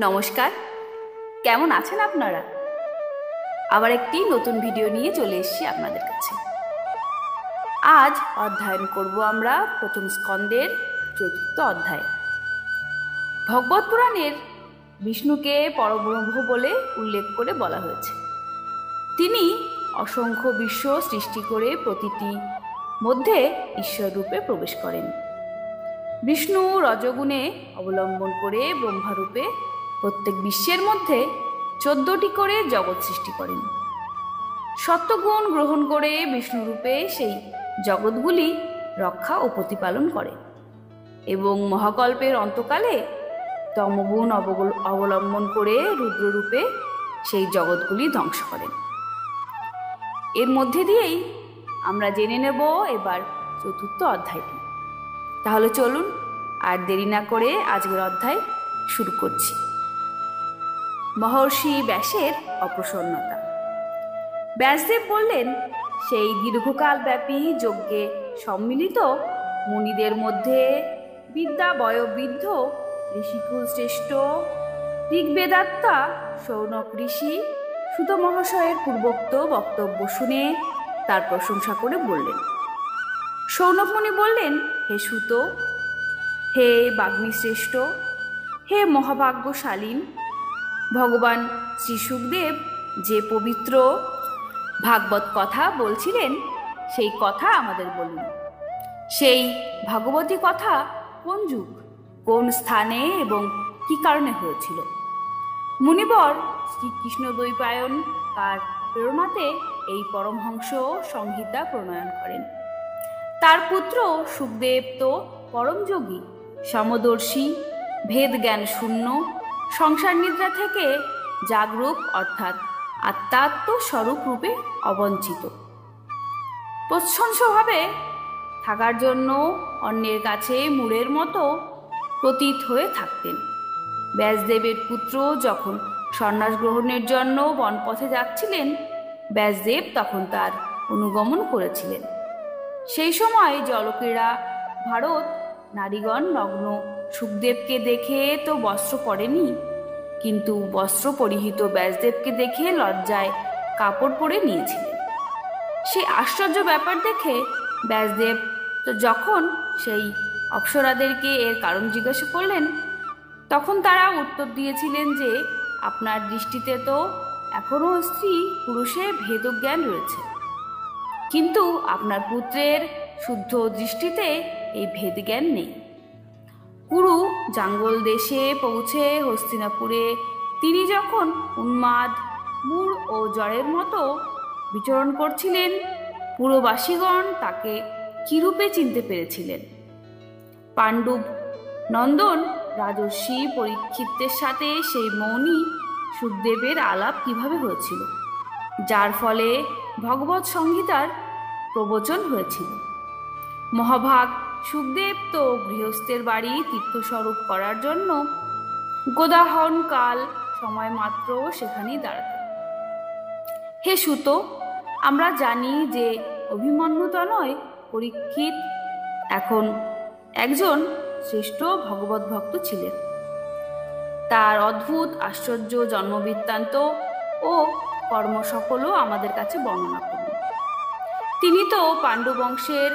নমস্কার, কেমন আছেন আপনারা? আবার একটি নতুন ভিডিও নিয়ে চলে এসেছি আপনাদের কাছে। আজ অধ্যয়ন করব আমরা প্রথম স্কন্দের ৪র্থ অধ্যায়। ভগবত পুরাণের বিষ্ণুকে পরব্রহ্ম বলে উল্লেখ করে বলা হয়েছে। তিনি অসংখ্য বিশ্ব সৃষ্টি করে প্রতিটি মধ্যে ঈশ্বর রূপে প্রবেশ করেন। বিষ্ণু রজগুণে অবলম্বন করে ব্রহ্মারূপে প্রত্যেক বিশ্বের মধ্যে ১৪টি করে জগৎ সৃষ্টি করেন। সত্যগুণ গ্রহণ করে বিষ্ণুরূপে সেই জগৎগুলি রক্ষা ও প্রতিপালন করে এবং মহাকল্পের অন্তকালে তমগুণ অবলম্বন করে রুদ্ররূপে সেই জগৎগুলি ধ্বংস করেন। এর মধ্যে দিয়েই আমরা জেনে নেব এবার ৪র্থ অধ্যায়টি। তাহলে চলুন আর দেরি না করে আজকের অধ্যায় শুরু করছি। মহর্ষি ব্যাসের অপ্রসন্নতা। ব্যাসদেব বললেন, সেই দীর্ঘকাল ব্যাপী যজ্ঞে সম্মিলিত মুনিদের মধ্যে বিদ্যা বয়োবৃদ্ধ ঋষিকুল শ্রেষ্ঠ ঋগ্বেদাত্মা শৌনক ঋষি সুত মহাশয়ের পূর্বোক্ত বক্তব্য শুনে তার প্রশংসা করে বললেন। শৌনক মুনি বললেন, হে সুত, হে বাগ্মীশ্রেষ্ঠ, হে মহাভাগ্যশালীন, ভগবান শ্রী শুকদেব যে পবিত্র ভাগবত কথা বলছিলেন সেই কথা আমাদের বলুন। সেই ভাগবতী কথা কোন যুগ, কোন স্থানে এবং কি কারণে হয়েছিল? মুনিবর শ্রীকৃষ্ণ দ্বৈপায়ন তার প্রেরণাতে এই পরমহংস সংহিতা প্রণয়ন করেন। তার পুত্র শুকদেব তো পরমযোগী, সমদর্শী, ভেদ জ্ঞান শূন্য, সংসার নিদ্রা থেকে জাগরূক অর্থাৎ আত্মাত্ম স্বরূপ রূপে অবঞ্চিত, প্রশংসভাবে থাকার জন্য অন্যের কাছে মূঢ়ের মতো প্রতীত হয়ে থাকতেন। ব্যাসদেবের পুত্র যখন সন্ন্যাস গ্রহণের জন্য বনপথে যাচ্ছিলেন, ব্যাসদেব তখন তার অনুগমন করেছিলেন। সেই সময় জলক্রীড়া ভারত নারীগণ নগ্ন শুকদেবকে দেখে তো বস্ত্র পরেনি, কিন্তু বস্ত্র পরিহিত ব্যাসদেবকে দেখে লজ্জায় কাপড় পরে নিয়েছিলেন। সেই আশ্চর্য ব্যাপার দেখে ব্যাসদেব তো যখন সেই অপ্সরাদেরকে এর কারণ জিজ্ঞাসা করলেন, তখন তারা উত্তর দিয়েছিলেন যে আপনার দৃষ্টিতে তো এখনও স্ত্রী পুরুষে ভেদজ্ঞান রয়েছে, কিন্তু আপনার পুত্রের শুদ্ধ দৃষ্টিতে এই ভেদজ্ঞান নেই। কুরু জাঙ্গল দেশে পৌঁছে হস্তিনাপুরে তিনি যখন উন্মাদ মূঢ় ও জড়ের মতো বিচরণ করছিলেন, পুরবাসীগণ তাকে কিরূপে চিনতে পেরেছিলেন? পাণ্ডব নন্দন রাজর্ষি পরীক্ষিতের সাথে সেই মৌনী শুকদেবের আলাপ কিভাবে হয়েছিল, যার ফলে ভগবত সংহিতার প্রবচন হয়েছিল। মহাভাগ শুকদেব তো গৃহস্থের বাড়ি তীর্থস্বরূপ করার জন্য গোদাহন কাল সময় মাত্র সেখানেই দাঁড়াতেন। হে সুত, আমরা জানি যে অভিমন্যুতনয় পরীক্ষিত এখন একজন শ্রেষ্ঠ ভগবত ভক্ত ছিলেন। তার অদ্ভুত আশ্চর্য জন্মবৃত্তান্ত ও কর্ম সকলও আমাদের কাছে বর্ণনা করুন। তিনি তো পাণ্ডবংশের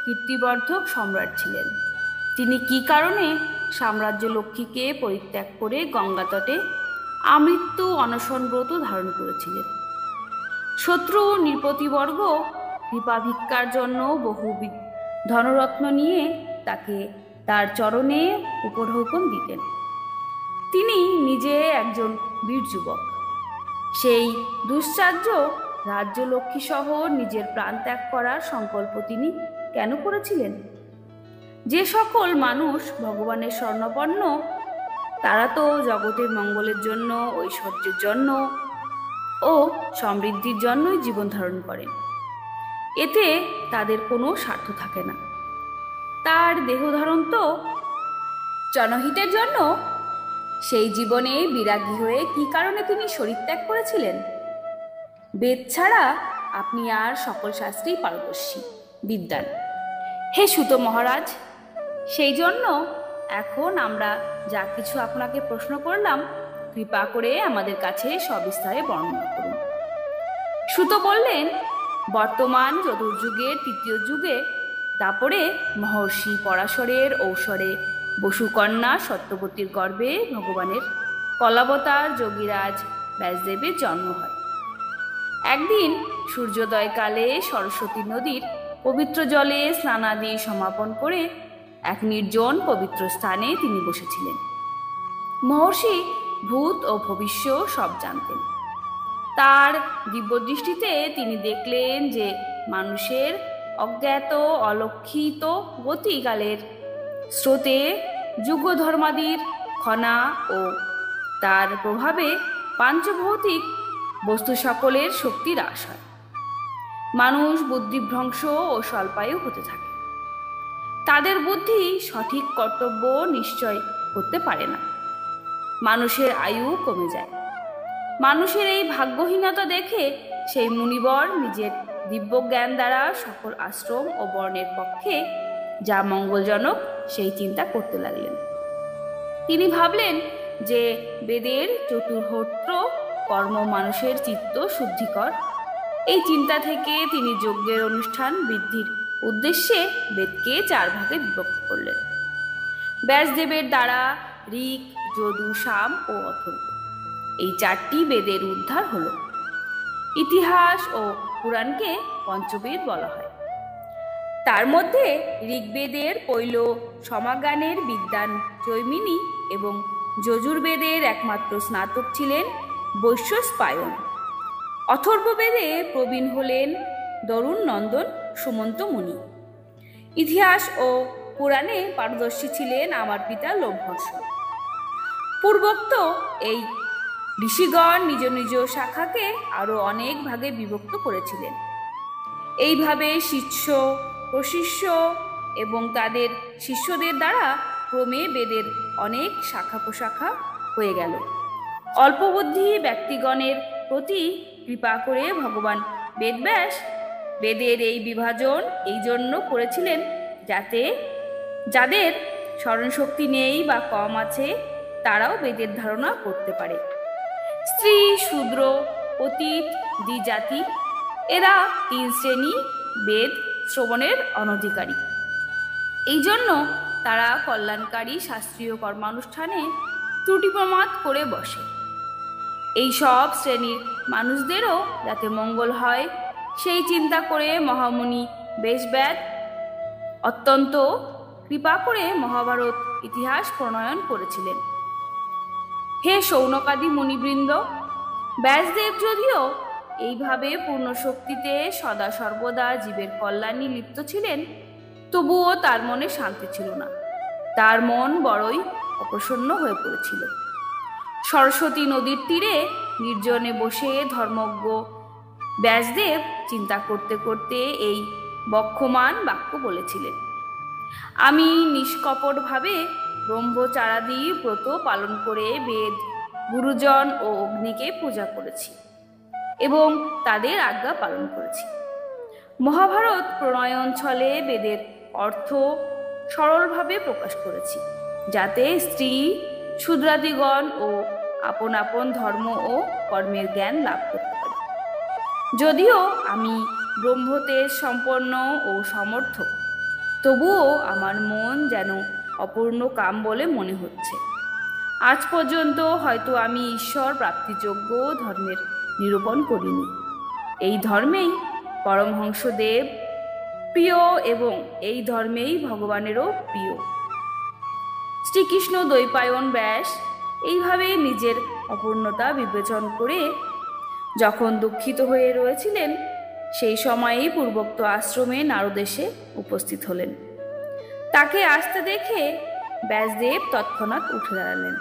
কীর্তিবর্ধক সম্রাট ছিলেন। তিনি কি কারণে সাম্রাজ্য লক্ষ্মীকে পরিত্যাগ করে গঙ্গাতটে আমৃত্যু অনশন ব্রত ধারণ করেছিলেন? শত্রু নৃপতিবর্গ কৃপাভিক্ষার জন্য বহু ধনরত্ন নিয়ে তাকে তার চরণে উপঢৌকন দিতেন। তিনি নিজে একজন বীর যুবক। সেই দুশ্চার্য রাজ্যলক্ষ্মী সহ নিজের প্রাণ ত্যাগ করার সংকল্প তিনি কেন করেছিলেন? যে সকল মানুষ ভগবানের স্বর্ণপন্ন, তারা তো জগতের মঙ্গলের জন্য, ঐশ্বর্যের জন্য ও সমৃদ্ধির জন্যই জীবন ধারণ করেন। এতে তাদের কোনো স্বার্থ থাকে না। তার দেহধারণ তো জনহিতের জন্য। সেই জীবনে বিরাগী হয়ে কি কারণে তিনি শরীর ত্যাগ করেছিলেন? বেদ ছাড়া আপনি আর সকল শাস্ত্রেই পারদর্শী, বিদ্বান। হে সুত মহারাজ, সেই জন্য এখন আমরা যা কিছু আপনাকে প্রশ্ন করলাম কৃপা করে আমাদের কাছে সবিস্তারে বর্ণনা করুন। সুত বললেন, বর্তমান চতুর্যুগের তৃতীয় যুগে দাপরে মহর্ষি পরাশরের ঔষরে বসুকন্যা সত্যবতীর গর্ভে ভগবানের কলাবতার যোগীরাজ ব্যাসদেবের জন্ম হয়। একদিন সূর্যোদয়কালে সরস্বতী নদীর পবিত্র জলে স্নানাদি সমাপন করে এক নির্জন পবিত্র স্থানে তিনি বসেছিলেন। মহর্ষি ভূত ও ভবিষ্য সব জানতেন। তার দিব্যদৃষ্টিতে তিনি দেখলেন যে মানুষের অজ্ঞাত অলক্ষিত গতিকালের স্রোতে যুগধর্মাদির খনা ও তার প্রভাবে পাঞ্চভৌতিক বস্তু সকলের শক্তি হ্রাস হয়। মানুষ বুদ্ধিভ্রংশ ও স্বল্পায়ু হতে থাকে। তাদের বুদ্ধি সঠিক কর্তব্য নিশ্চয় করতে পারে না। মানুষের আয়ু কমে যায়। মানুষের এই ভাগ্যহীনতা দেখে সেই মুনিবর নিজের দিব্যজ্ঞান দ্বারা সকল আশ্রম ও বর্ণের পক্ষে যা মঙ্গলজনক সেই চিন্তা করতে লাগলেন। তিনি ভাবলেন যে বেদের চতুর্হোত্র কর্ম মানুষের চিত্ত শুদ্ধিকর। এই চিন্তা থেকে তিনি যজ্ঞের অনুষ্ঠান বৃদ্ধির উদ্দেশ্যে বেদকে 4 ভাগে বিভক্ত করলেন। ব্যাসদেবের দ্বারা ঋক, যজু, সাম ও অথর্ব এই 4টি বেদের উদ্ধার হল। ইতিহাস ও পুরাণকে পঞ্চবেদ বলা হয়। তার মধ্যে ঋগ্বেদের পৈল সমাগানের বিদ্বান জৈমিনী এবং যজুর্বেদের একমাত্র স্নাতক ছিলেন বৈশ্বস্পায়ন। অথর্ববেদে প্রবীণ হলেন দরুণ নন্দন সুমন্ত মুনি। ইতিহাস ও পুরাণে পারদর্শী ছিলেন আমার পিতা লোমহর্ষ। পূর্বোক্ত এই ঋষিগণ নিজ নিজ শাখাকে আরো অনেক ভাগে বিভক্ত করেছিলেন। এইভাবে শিষ্য প্রশিষ্য এবং তাদের শিষ্যদের দ্বারা ক্রমে বেদের অনেক শাখা প্রশাখা হয়ে গেল। অল্পবুদ্ধি ব্যক্তিগণের প্রতি কৃপা করে ভগবান বেদব্যাস বেদের এই বিভাজন এই জন্য করেছিলেন যাতে যাদের স্মরণশক্তি নেই বা কম আছে তারাও বেদের ধারণা করতে পারে। স্ত্রী, শূদ্র, পতিত, দ্বিজাতি এরা 3 শ্রেণী বেদ শ্রবণের অনধিকারী। এই জন্য তারা কল্যাণকারী শাস্ত্রীয় কর্মানুষ্ঠানে ত্রুটি প্রমাদ করে বসে। এই সব শ্রেণীর মানুষদেরও যাতে মঙ্গল হয় সেই চিন্তা করে মহামুনি বেশব্যাস অত্যন্ত কৃপা করে মহাভারত ইতিহাস প্রণয়ন করেছিলেন। হে শৌনকাদি মুনিবৃন্দ, ব্যাসদেব যদিও এইভাবে পূর্ণ শক্তিতে সদা সর্বদা জীবের কল্যাণে লিপ্ত ছিলেন, তবুও তার মনে শান্তি ছিল না। তার মন বড়ই অপ্রসন্ন হয়ে পড়েছিল। সরস্বতী নদীর তীরে নির্জনে বসে ধর্মজ্ঞ ব্যাসদেব চিন্তা করতে করতে এই বক্ষমান বাক্য বলেছিলেন, আমি নিষ্কপটভাবে ব্রহ্মচারাদি ব্রত পালন করে বেদ, গুরুজন ও অগ্নিকে পূজা করেছি এবং তাদের আজ্ঞা পালন করেছি। মহাভারত প্রণয়ন ছলে বেদের অর্থ সরলভাবে প্রকাশ করেছি, যাতে স্ত্রী শূদ্রাদিগণ ও আপন আপন ধর্ম ও কর্মের জ্ঞান লাভ করতে পারে। যদিও আমি ব্রহ্মতেজ সম্পন্ন ও সমর্থ, তবুও আমার মন যেন অপূর্ণ কাম বলে মনে হচ্ছে। আজ পর্যন্ত হয়তো আমি ঈশ্বর প্রাপ্তিযোগ্য ধর্মের নিরূপণ করিনি। এই ধর্মেই পরমহংসদেব প্রিয় এবং এই ধর্মেই ভগবানেরও প্রিয়। শ্রীকৃষ্ণ দ্বৈপায়ন ব্যাস এইভাবে নিজের অপূর্ণতা বিবেচন করে যখন দুঃখিত হয়ে রয়েছিলেন, সেই সময়েই পূর্বোক্ত আশ্রমে নারদেশে উপস্থিত হলেন। তাকে আসতে দেখে ব্যাসদেব তৎক্ষণাৎ উঠে দাঁড়ালেন।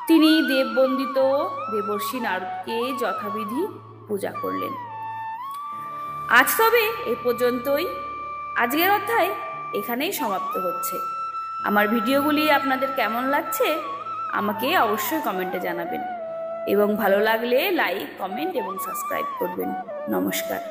তিনি দেববন্দিত দেবর্ষি নারদকে যথাবিধি পূজা করলেন। আজ তবে এ পর্যন্তই। আজকের অধ্যায় এখানেই সমাপ্ত হচ্ছে। আমার ভিডিওগুলি আপনাদের কেমন লাগছে আমাকে অবশ্যই কমেন্টে জানাবেন এবং ভালো লাগলে লাইক, কমেন্ট এবং সাবস্ক্রাইব করবেন। নমস্কার।